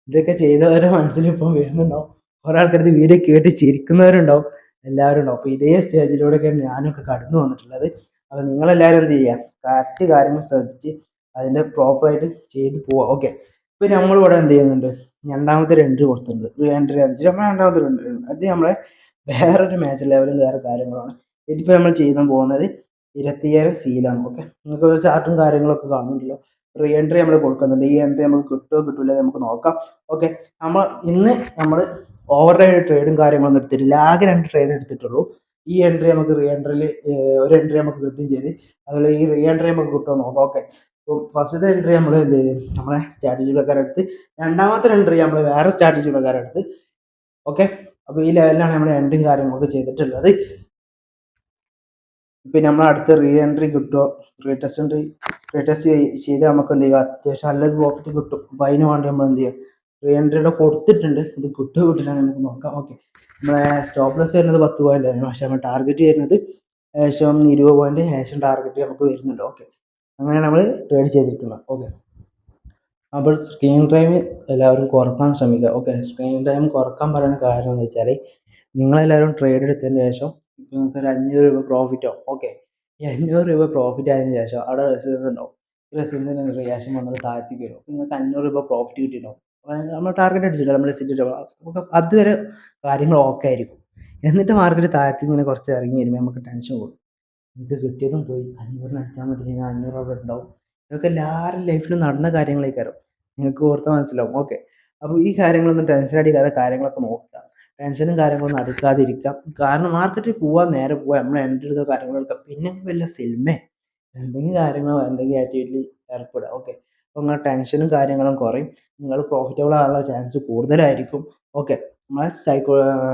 ഇതൊക്കെ ചെയ്തവരുടെ മനസ്സിൽ ഇപ്പം വരുന്നുണ്ടാവും. കുറേ ആൾക്കാർ ഇത് വീഡിയോ കേട്ട് ചിരിക്കുന്നവരുണ്ടാവും, എല്ലാവരും ഉണ്ടാവും. അപ്പോൾ ഇതേ സ്റ്റേജിലൂടെയൊക്കെയാണ് ഞാനൊക്കെ കടന്നു വന്നിട്ടുള്ളത്. അപ്പോൾ നിങ്ങളെല്ലാവരും എന്ത് ചെയ്യുക, കറക്റ്റ് കാര്യങ്ങൾ ശ്രദ്ധിച്ച് അതിൻ്റെ പ്രോപ്പറായിട്ട് ചെയ്ത് പോവുക. ഓക്കെ, ഇപ്പോൾ നമ്മളിവിടെ എന്ത് ചെയ്യുന്നുണ്ട്, രണ്ടാമത്തെ ഒരു എൻട്രി കൊടുത്തിട്ടുണ്ട്, എൻട്രി നമ്മൾ രണ്ടാമത്തെ ഒരു എൻട്രി ഉണ്ട്, അത് നമ്മളെ വേറൊരു മേജർ ലെവലും വേറെ കാര്യങ്ങളാണ്. ഇതിപ്പോൾ നമ്മൾ ചെയ്യാൻ പോകുന്നത് 25,000 സീലാണ്. ഓക്കെ, നിങ്ങൾക്ക് ഒരു ചാർട്ടും കാര്യങ്ങളൊക്കെ കാണുന്നുണ്ടല്ലോ. റീ എൻട്രി നമ്മൾ കൊടുക്കുന്നുണ്ട്. ഈ എൻട്രി നമുക്ക് കിട്ടുമോ കിട്ടില്ല നമുക്ക് നോക്കാം. ഓക്കെ, ഇന്ന് നമ്മൾ ഓവർ ട്രേഡും കാര്യങ്ങളൊന്നും എടുത്തിട്ടില്ല, ആകെ 2 ട്രേഡ് എടുത്തിട്ടുള്ളൂ. ഈ എൻട്രി നമുക്ക് റീ എൻട്രിയിൽ ഒരു എൻട്രി നമുക്ക് കിട്ടുകയും ചെയ്ത്, അതുപോലെ ഈ റീ എൻട്രി നമുക്ക് കിട്ടുമോ നോക്കാം. ഓക്കെ, അപ്പോൾ ഫസ്റ്റത്തെ എൻട്രി നമ്മൾ എന്ത് ചെയ്ത് നമ്മളെ സ്ട്രാറ്റജി എടുത്ത്, രണ്ടാമത്തെ എൻട്രി നമ്മൾ വേറെ സ്ട്രാറ്റജി എടുത്ത്. ഓക്കെ, അപ്പോൾ ഈ ലെവലിലാണ് നമ്മൾ എൻട്രിയും കാര്യങ്ങളൊക്കെ ചെയ്തിട്ടുള്ളത്. പിന്നെ നമ്മൾ അടുത്ത റീ എൻട്രി കിട്ടുമോ, റീടെസ്റ്റ് ചെയ്ത് നമുക്ക് എന്ത് ചെയ്യുക, അത്യാവശ്യം നല്ലൊരു പ്രോഫിറ്റ് കിട്ടും. അപ്പോൾ അതിന് വേണ്ടി നമ്മൾ എന്ത് ചെയ്യുക, റീ എൻട്രിയുടെ കൊടുത്തിട്ടുണ്ട്, ഇത് കിട്ടുമോ കിട്ടില്ല നമുക്ക് നോക്കാം. ഓക്കെ, നമ്മളെ സ്റ്റോപ്പ് ലോസ് വരുന്നത് 10 പോയിന്റ് ആണ്, പക്ഷേ നമ്മൾ ടാർഗറ്റ് വരുന്നത് ഏകദേശം 20 പോയിന്റ് ഏകദേശം ടാർഗറ്റ് നമുക്ക് വരുന്നുണ്ട്. ഓക്കെ, അങ്ങനെ നമ്മൾ ട്രേഡ് ചെയ്തിട്ടുള്ളത്. ഓക്കെ, അപ്പോൾ സ്ക്രീൻ ടൈം എല്ലാവരും കുറക്കാൻ ശ്രമിക്കുക. ഓക്കെ, സ്ക്രീൻ ടൈം കുറക്കാൻ പറയുന്ന കാരണം എന്ന് വെച്ചാൽ നിങ്ങളെല്ലാവരും ട്രേഡ് എടുത്തതിന് ശേഷം ഇപ്പോൾ നിങ്ങൾക്ക് ഒരു 500 രൂപ പ്രോഫിറ്റോ, ഓക്കെ, ഈ 500 രൂപ പ്രോഫിറ്റ് ആയതിനു ശേഷം അവിടെ റെസിസ്റ്റൻസ് ഉണ്ടാവും. റെസിസ്റ്റൻസിന് റിയാക്ഷൻ വന്നത് താഴത്തേക്ക് വരും, നിങ്ങൾക്ക് 500 രൂപ പ്രോഫിറ്റ് കിട്ടിയിട്ടുണ്ടാവും. നമ്മൾ ടാർഗറ്റ് അടിച്ചില്ല, നമ്മൾ എക്സിറ്റ് അതുവരെ കാര്യങ്ങൾ ഓക്കെ ആയിരിക്കും. എന്നിട്ട് മാർക്കറ്റ് താഴത്തേക്ക് ഇങ്ങനെ കുറച്ച് ഇറങ്ങി വരുമ്പോൾ നമുക്ക് ടെൻഷൻ കൂടും, ഇത് കിട്ടിയതും പോയി, 500 അടിച്ചാൽ മതി, 500 അവിടെ ഉണ്ടാവും. ഇതൊക്കെ എല്ലാവരും ലൈഫിലും നടന്ന കാര്യങ്ങളേക്കാരം, നിങ്ങൾക്ക് ഓർത്താൽ മനസ്സിലാവും. ഓക്കെ, അപ്പോൾ ഈ കാര്യങ്ങളൊന്നും ടെൻഷൻ അടിക്കാതെ കാര്യങ്ങളൊക്കെ നോക്കുക, ടെൻഷനും കാര്യങ്ങളൊന്നും അടുക്കാതിരിക്കാം. കാരണം മാർക്കറ്റിൽ പോവാൻ നേരെ പോവാൻ നമ്മൾ എൻട്രി എടുക്കുക കാര്യങ്ങളെടുക്കുക, പിന്നെ വല്ല സിനിമ എന്തെങ്കിലും കാര്യങ്ങളോ എന്തെങ്കിലും ആക്ടിവിറ്റിയിൽ ഏർപ്പെടുക. ഓക്കെ, അപ്പോൾ നിങ്ങളുടെ ടെൻഷനും കാര്യങ്ങളും കുറയും, നിങ്ങൾ പ്രോഫിറ്റബിൾ ആകാനുള്ള ചാൻസ് കൂടുതലായിരിക്കും. ഓക്കെ, നമ്മളെ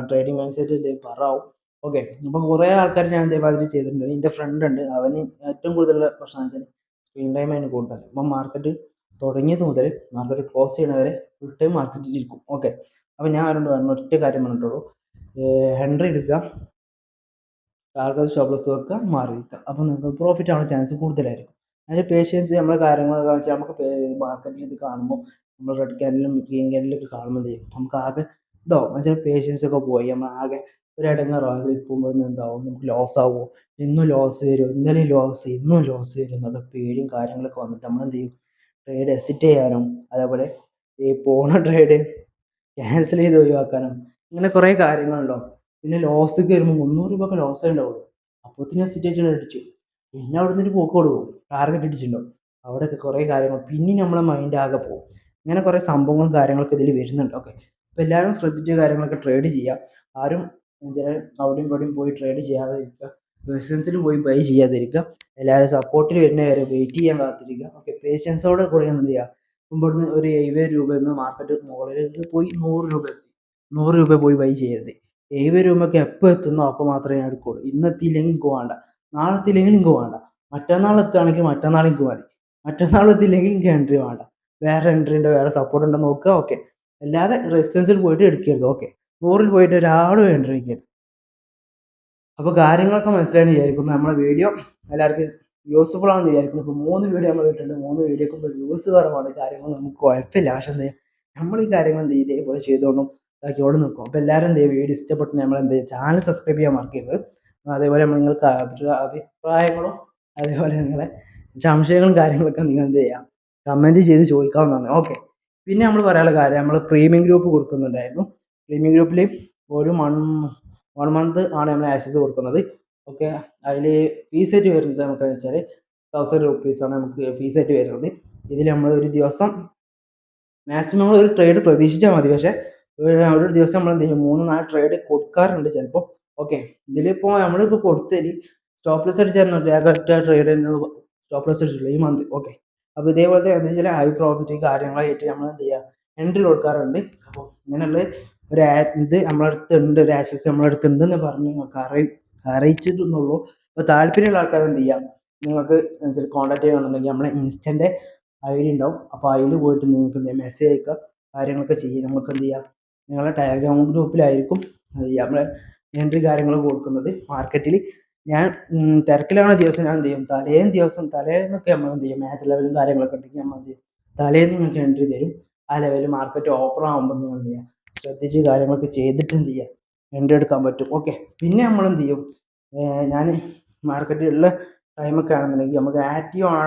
ട്രേഡിംഗ് മൈൻഡ് സെറ്റ് പറയാവും. ഓക്കെ, അപ്പം കുറേ ആൾക്കാർ ഞാൻ ഇതേമാതിരി ചെയ്തിട്ടുണ്ട്. എൻ്റെ ഫ്രണ്ട് ഉണ്ട്, അവന് ഏറ്റവും കൂടുതലുള്ള പ്രശ്നം എന്ന് വെച്ചാൽ സ്ക്രീൻ ടൈം അതിന് കൂടുതൽ. അപ്പം മാർക്കറ്റ് തുടങ്ങിയത് മുതൽ മാർക്കറ്റ് ക്ലോസ് ചെയ്യണവരെ ഫുൾ ടൈം മാർക്കറ്റിൽ ഇരിക്കും. ഓക്കെ, അപ്പം ഞാൻ അവരോട് പറഞ്ഞു ഒറ്റ കാര്യം പറഞ്ഞിട്ടുള്ളൂ, ഹെൻറി എടുക്കുക, ടാർഗറ്റ് സ്റ്റോപ്പ് ലോസ് വെക്കുക, മാറി വെക്കുക. അപ്പം നിങ്ങൾക്ക് പ്രോഫിറ്റ് ആവാൻ ചാൻസ് കൂടുതലായിരിക്കും. അതിൻ്റെ പേഷ്യൻസ് നമ്മളെ കാര്യങ്ങളൊക്കെ വെച്ചാൽ നമുക്ക് മാർക്കറ്റിൽ ഇത് കാണുമ്പോൾ നമ്മൾ റെഡ് ക്യാൻഡിലും ഗ്രീൻ ക്യാൻഡിലൊക്കെ കാണുമ്പോൾ എന്ത് ചെയ്യും, നമുക്ക് ആകെ ഇതാവും. എന്നുവെച്ചാൽ പേഷ്യൻസ് ഒക്കെ പോയി നമ്മൾ ആകെ ഒരു ഇടങ്ങാറാവും. ഇപ്പോൾ എന്താവും, നമുക്ക് ലോസ് ആവുമോ, ഇന്നും ലോസ് വരും, ഇന്നലെയും ലോസ്, ഇന്നും ലോസ് വരും എന്നുള്ള പേടിയും കാര്യങ്ങളൊക്കെ വന്നിട്ട് നമ്മൾ എന്ത് ചെയ്യും, ട്രേഡ് എക്സിറ്റ് ചെയ്യാനും അതേപോലെ ഈ പോണ ട്രേഡ് ക്യാൻസൽ ചെയ്ത് ഒഴിവാക്കാനും ഇങ്ങനെ കുറേ കാര്യങ്ങളുണ്ടാവും. പിന്നെ ലോസൊക്കെ വരുമ്പോൾ 300 രൂപയൊക്കെ ലോസേ ഉണ്ടാവുള്ളൂ. അപ്പോഴത്തേനും സിറ്റുവേഷൻ അടിച്ചു, പിന്നെ അവിടെ നിന്നൊരു പോക്ക് കൊടുക്കും, ടാർഗറ്റ് അടിച്ചിട്ടുണ്ടാവും. അവിടെയൊക്കെ കുറേ കാര്യങ്ങൾ പിന്നെ നമ്മളെ മൈൻഡ് ആകെ പോകും. ഇങ്ങനെ കുറേ സംഭവങ്ങളും കാര്യങ്ങളൊക്കെ ഇതിൽ വരുന്നുണ്ട്. ഓക്കെ, അപ്പോൾ എല്ലാവരും ശ്രദ്ധിച്ച കാര്യങ്ങളൊക്കെ ട്രേഡ് ചെയ്യുക. ആരും ചില അവിടെയും ഇവിടെയും പോയി ട്രേഡ് ചെയ്യാതെ ഇരിക്കുക, റെസിസ്റ്റൻസിൽ പോയി ബൈ ചെയ്യാതിരിക്കുക. എല്ലാവരും സപ്പോർട്ടിൽ വരുന്നവരെ വെയിറ്റ് ചെയ്യാൻ കാത്തിരിക്കുക. ഓക്കെ, പേഷ്യൻസോടെ കൂടെ എന്ത് ചെയ്യുക, ഇവിടുന്ന് ഒരു 70 രൂപയിൽ നിന്ന് മാർക്കറ്റ് മുകളിലേക്ക് പോയി 100 രൂപ എത്തി, 100 രൂപ പോയി ബൈ ചെയ്യരുത്. 70 രൂപയ്ക്ക് എപ്പോൾ എത്തുന്നോ അപ്പോൾ മാത്രമേ ഞാൻ എടുക്കുള്ളൂ. ഇന്ന് എത്തിയില്ലെങ്കിൽ എനിക്ക് വേണ്ട, നാളെ എത്തിയില്ലെങ്കിൽ എനിക്ക് വേണ്ട, മറ്റന്നാൾ എത്തുകയാണെങ്കിൽ മറ്റന്നാൾ എനിക്ക് മതി, മറ്റന്നാൾ എത്തിയില്ലെങ്കിൽ എനിക്ക് എൻട്രി വേണ്ട, വേറെ എൻട്രി ഉണ്ടോ വേറെ സപ്പോർട്ട് ഉണ്ടോ നോക്കുക. ഓക്കെ, അല്ലാതെ റെസിസ്റ്റൻസിൽ പോയിട്ട് എടുക്കരുത്. ഓക്കെ, 100-ൽ പോയിട്ട് ഒരാളും എൻട്രി എടുക്കരുത്. അപ്പോൾ കാര്യങ്ങളൊക്കെ മനസ്സിലായെന്ന് വിചാരിക്കുന്നു. നമ്മളെ വീഡിയോ എല്ലാവർക്കും യൂസ്ഫുൾ ആണെന്ന് വിചാരിക്കുന്നു. ഇപ്പോൾ 3 വീഡിയോ നമ്മൾ ഇട്ടിട്ടുണ്ട്, 3 വീഡിയോക്കും ഇപ്പോൾ വ്യൂസ് കുറവാണ്, കാര്യങ്ങൾ നമുക്ക് കുഴപ്പമില്ല. പക്ഷേ എന്ത് ചെയ്യും, നമ്മൾ ഈ കാര്യങ്ങൾ എന്ത് ചെയ്യും, ഇതേപോലെ ചെയ്തുകൊണ്ടും ഇതാക്കിയോണ്ട് നിൽക്കും. അപ്പോൾ എല്ലാവരും എന്ത് ചെയ്യും, വീഡിയോ ഇഷ്ടപ്പെട്ട് നമ്മൾ എന്ത് ചെയ്യും, ചാനൽ സബ്സ്ക്രൈബ് ചെയ്യാൻ മറക്കരുത്. അതേപോലെ നിങ്ങൾക്ക് അഭിപ്രായങ്ങളും അതേപോലെ നിങ്ങളെ സംശയങ്ങളും കാര്യങ്ങളൊക്കെ നിങ്ങൾ എന്ത് ചെയ്യുക, കമൻറ്റ് ചെയ്ത് ചോദിക്കാവുന്നതാണ്. ഓക്കെ, പിന്നെ നമ്മൾ പറയാനുള്ള കാര്യം, നമ്മൾ പ്രീമിയം ഗ്രൂപ്പ് കൊടുക്കുന്നുണ്ടായിരുന്നു. പ്രീമിയം ഗ്രൂപ്പിൽ ഒരു 1 മന്ത് ആണ് നമ്മൾ ആക്സസ് കൊടുക്കുന്നത്. ഓക്കെ, അതിൽ ഫീസായിട്ട് വരുന്നത് നമുക്ക് വെച്ചാൽ 1000 റുപ്പീസാണ് നമുക്ക് ഫീസായിട്ട് വരുന്നത്. ഇതിൽ നമ്മൾ ഒരു ദിവസം മാക്സിമം ഒരു ട്രേഡ് പ്രതീക്ഷിച്ചാൽ മതി. പക്ഷേ ഒരു ദിവസം നമ്മൾ എന്ത് ചെയ്യും, 3-4 ട്രേഡ് കൊടുക്കാറുണ്ട് ചിലപ്പോൾ. ഓക്കെ, ഇതിലിപ്പോൾ നമ്മളിപ്പോൾ കൊടുത്തതിൽ സ്റ്റോപ്പ് ലോസ് അടിച്ചായിരുന്നു ഒറ്റ ട്രേഡ് സ്റ്റോപ്പ് ലോസ് അടിച്ചിട്ടുള്ളൂ ഈ മന്ത്. ഓക്കെ, അപ്പോൾ ഇതേപോലത്തെ എന്താ വെച്ചാൽ ഹൈ പ്രോഫിറ്റ് കാര്യങ്ങളായിട്ട് നമ്മൾ എന്ത് ചെയ്യുക, എൻട്രി കൊടുക്കാറുണ്ട്. അപ്പോൾ ഇങ്ങനെയുള്ള ഒരു ഇത് നമ്മളെ അടുത്തുണ്ട്, ഒരു ആക്സസ് നമ്മളെ അടുത്തുണ്ടെന്ന് പറഞ്ഞ് നിങ്ങൾക്ക് അറിയിച്ചിട്ടുള്ളൂ. അപ്പോൾ താല്പര്യമുള്ള ആൾക്കാർ എന്ത് ചെയ്യാം, നിങ്ങൾക്ക് കോൺടാക്ട് ചെയ്യണമെന്നുണ്ടെങ്കിൽ നമ്മളെ ഇൻസ്റ്റൻ്റെ ഐ ഡി ഉണ്ടാവും. അപ്പോൾ അതിൽ പോയിട്ട് നിങ്ങൾക്ക് എന്ത് ചെയ്യാം, മെസ്സേജ് അയക്കുക, കാര്യങ്ങളൊക്കെ ചെയ്യാം. നമുക്ക് എന്ത് ചെയ്യാം, നിങ്ങളുടെ ടെലഗ്രാം ഗ്രൂപ്പിലായിരിക്കും നമ്മളെ എൻട്രി കാര്യങ്ങൾ കൊടുക്കുന്നത്. മാർക്കറ്റിൽ ഞാൻ തിരക്കിലാണ് ദിവസം ഞാൻ എന്ത് ചെയ്യും, തലേന്നൊക്കെ നമ്മൾ എന്ത് ചെയ്യും, മാച്ച് ലെവലും കാര്യങ്ങളൊക്കെ ഉണ്ടെങ്കിൽ നമ്മൾ എന്ത് ചെയ്യും, തലേന്ന് നിങ്ങൾക്ക് എൻട്രി തരും. ആ ലെവലിൽ മാർക്കറ്റ് ഓപ്പൺ ആകുമ്പോൾ നിങ്ങൾ എന്ത് ചെയ്യുക, ശ്രദ്ധിച്ച് കാര്യങ്ങളൊക്കെ ചെയ്തിട്ട് എന്ത് ചെയ്യുക, എൻട്രി എടുക്കാൻ പറ്റും. ഓക്കെ, പിന്നെ നമ്മൾ എന്ത് ചെയ്യും, ഞാൻ മാർക്കറ്റിലുള്ള ടൈമൊക്കെ ആണെന്നുണ്ടെങ്കിൽ നമുക്ക് ആക്റ്റീവ് ആ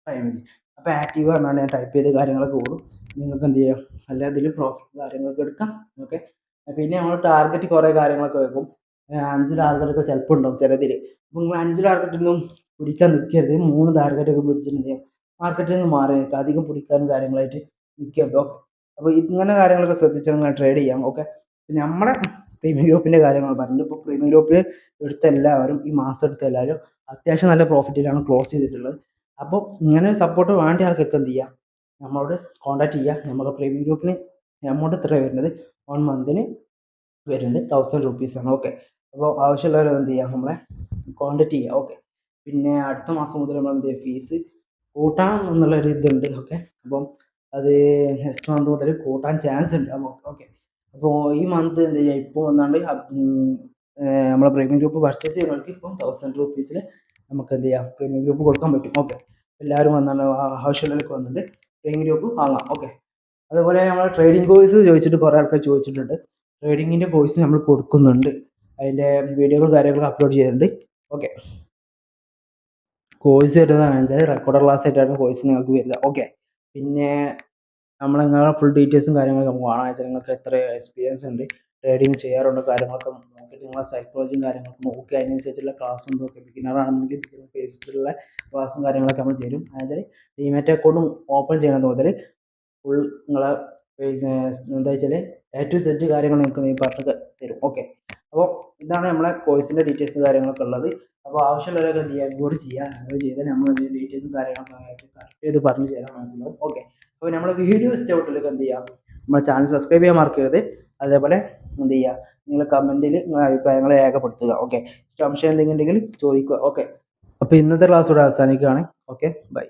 ടൈമിൽ, അപ്പോൾ ആക്റ്റീവ് പറഞ്ഞാൽ ഞാൻ ടൈപ്പ് ചെയ്ത് കാര്യങ്ങളൊക്കെ കൂടും, നിങ്ങൾക്ക് എന്ത് ചെയ്യാം, അല്ല ഇതിൽ പ്രോഫിറ്റ് കാര്യങ്ങളൊക്കെ എടുക്കാം. ഓക്കെ, പിന്നെ നമ്മൾ ടാർഗറ്റ് കുറേ കാര്യങ്ങളൊക്കെ വെക്കും. 5 ടാർഗറ്റൊക്കെ ചിലപ്പോൾ ഉണ്ടാവും ചിലതിൽ. അപ്പോൾ നിങ്ങൾ 5 ടാർഗറ്റൊന്നും പിടിക്കാൻ നിൽക്കരുത്. 3 ടാർഗറ്റൊക്കെ പിടിച്ചിട്ടുണ്ടെങ്കിൽ മാർക്കറ്റിൽ നിന്ന് മാറി നിൽക്കുക, അധികം പിടിക്കാനും കാര്യങ്ങളായിട്ട് നിൽക്കരുത്. ഓക്കെ, അപ്പോൾ ഇങ്ങനെ കാര്യങ്ങളൊക്കെ ശ്രദ്ധിച്ച് നിങ്ങൾ ട്രേഡ് ചെയ്യാം. ഓക്കെ, പിന്നെ നമ്മുടെ പ്രീമിയം ഗ്രൂപ്പിൻ്റെ കാര്യങ്ങൾ പറഞ്ഞിട്ട്, ഇപ്പോൾ പ്രീമിയം ഗ്രൂപ്പിൽ എടുത്ത എല്ലാവരും ഈ മാസം എടുത്ത എല്ലാവരും അത്യാവശ്യം നല്ല പ്രോഫിറ്റിലാണ് ക്ലോസ് ചെയ്തിട്ടുള്ളത്. അപ്പോൾ ഇങ്ങനെ സപ്പോർട്ട് വേണ്ട ആൾക്കൊക്കെ എന്ത് ചെയ്യുക, നമ്മളോട് കോൺടാക്ട് ചെയ്യുക. നമ്മുടെ പ്രീമിയം ഗ്രൂപ്പിന് എമൗണ്ട് എത്രയാണ് വരുന്നത്, 1 മന്തിന് വരുന്നത് 1000 റുപ്പീസാണ്. ഓക്കെ, അപ്പോൾ ആവശ്യമുള്ളവർ എന്ത് ചെയ്യുക, നമ്മളെ കോൺടാക്ട് ചെയ്യുക. ഓക്കെ, പിന്നെ അടുത്ത മാസം മുതൽ നമ്മൾ എന്ത് ചെയ്യുക, ഫീസ് കൂട്ടാം എന്നുള്ളൊരു ഇതുണ്ട്. ഓക്കെ, അപ്പം അത് നെക്സ്റ്റ് മന്ത് മുതൽ കൂട്ടാൻ ചാൻസ് ഉണ്ട്. അപ്പോൾ ഓക്കെ, അപ്പോൾ ഈ മന്ത് എന്ത് ചെയ്യുക, ഇപ്പോൾ വന്നാണ്ട് നമ്മളെ പ്രീമിയം ഗ്രൂപ്പ് പർച്ചേസ് ചെയ്യുന്നവർക്ക് ഇപ്പം 1000 റുപ്പീസിൽ നമുക്ക് എന്ത് ചെയ്യാം, പ്രീമിയം ഗ്രൂപ്പ് കൊടുക്കാൻ പറ്റും. ഓക്കെ, എല്ലാവരും വന്നാണ്ട് ആവശ്യമുള്ളവർക്ക് വന്നിട്ട് പ്രീമിയം ഗ്രൂപ്പ് വാങ്ങാം. ഓക്കെ, അതുപോലെ നമ്മൾ ട്രേഡിംഗ് കോഴ്സ് ചോദിച്ചിട്ട് കുറേ ആൾക്കാർ ചോദിച്ചിട്ടുണ്ട്. ട്രേഡിങ്ങിൻ്റെ കോഴ്സ് നമ്മൾ കൊടുക്കുന്നുണ്ട്, അതിൻ്റെ വീഡിയോകളും കാര്യങ്ങളും അപ്ലോഡ് ചെയ്തിട്ടുണ്ട്. ഓക്കെ, കോഴ്സ് വരുന്നതെന്ന് വെച്ചാൽ റെക്കോർഡർ ക്ലാസ് ആയിട്ടാണ് കോഴ്സ് നിങ്ങൾക്ക് വരുന്നത്. ഓക്കെ, പിന്നെ നിങ്ങളുടെ ഫുൾ ഡീറ്റെയിൽസും കാര്യങ്ങളൊക്കെ നമുക്ക് കാണാൻ വെച്ചാൽ നിങ്ങൾക്ക് എത്ര എക്സ്പീരിയൻസ് ഉണ്ട്, ട്രേഡിങ് ചെയ്യാറുണ്ട്, കാര്യങ്ങളൊക്കെ നോക്കിയിട്ട് നിങ്ങളെ സൈക്കോളജിയും കാര്യങ്ങളൊക്കെ നോക്കി അതിനനുസരിച്ചുള്ള ക്ലാസ്സും നോക്കി. ബിഗിനർ ആണെന്നുണ്ടെങ്കിൽ ബേസിലുള്ള ക്ലാസ്സും കാര്യങ്ങളൊക്കെ നമ്മൾ തരും. അതായത് ഡിമാറ്റ് അക്കൗണ്ടും ഓപ്പൺ ചെയ്യണത് മുതൽ ഫുൾ നിങ്ങളെ എന്താ വെച്ചാൽ എ ടു സെറ്റ് കാര്യങ്ങൾ നിങ്ങൾക്ക് പറഞ്ഞ് തരും. ഓക്കെ, അപ്പോൾ ഇതാണ് നമ്മളെ കോഴ്സിൻ്റെ ഡീറ്റെയിൽസും കാര്യങ്ങളൊക്കെ ഉള്ളത്. അപ്പോൾ ആവശ്യമുള്ളവരൊക്കെ എന്ത് ചെയ്യുക, എൻക്വയറി ചെയ്യുക. എൻക്വയറി ചെയ്താൽ നമ്മൾ ഡീറ്റെയിൽസും കാര്യങ്ങളൊക്കെ കറക്റ്റ് ചെയ്ത് പറഞ്ഞു തരാൻ മനസ്സിലാവും. ഓക്കെ, അപ്പോൾ നമ്മുടെ വീഡിയോ ഇഷ്ടപ്പെട്ടില്ലെങ്കിൽ എന്ത് ചെയ്യുക, നമ്മുടെ ചാനൽ സബ്സ്ക്രൈബ് ചെയ്യാൻ മറക്കരുത്. അതേപോലെ എന്ത് ചെയ്യുക, നിങ്ങൾ കമൻറ്റിൽ നിങ്ങളുടെ അഭിപ്രായങ്ങൾ രേഖപ്പെടുത്തുക. ഓക്കെ, സംശയം എന്തെങ്കിലും ഉണ്ടെങ്കിൽ ചോദിക്കുക. ഓക്കെ, അപ്പോൾ ഇന്നത്തെ ക്ലാസ് ഇവിടെ അവസാനിക്കുകയാണ്. Okay, by.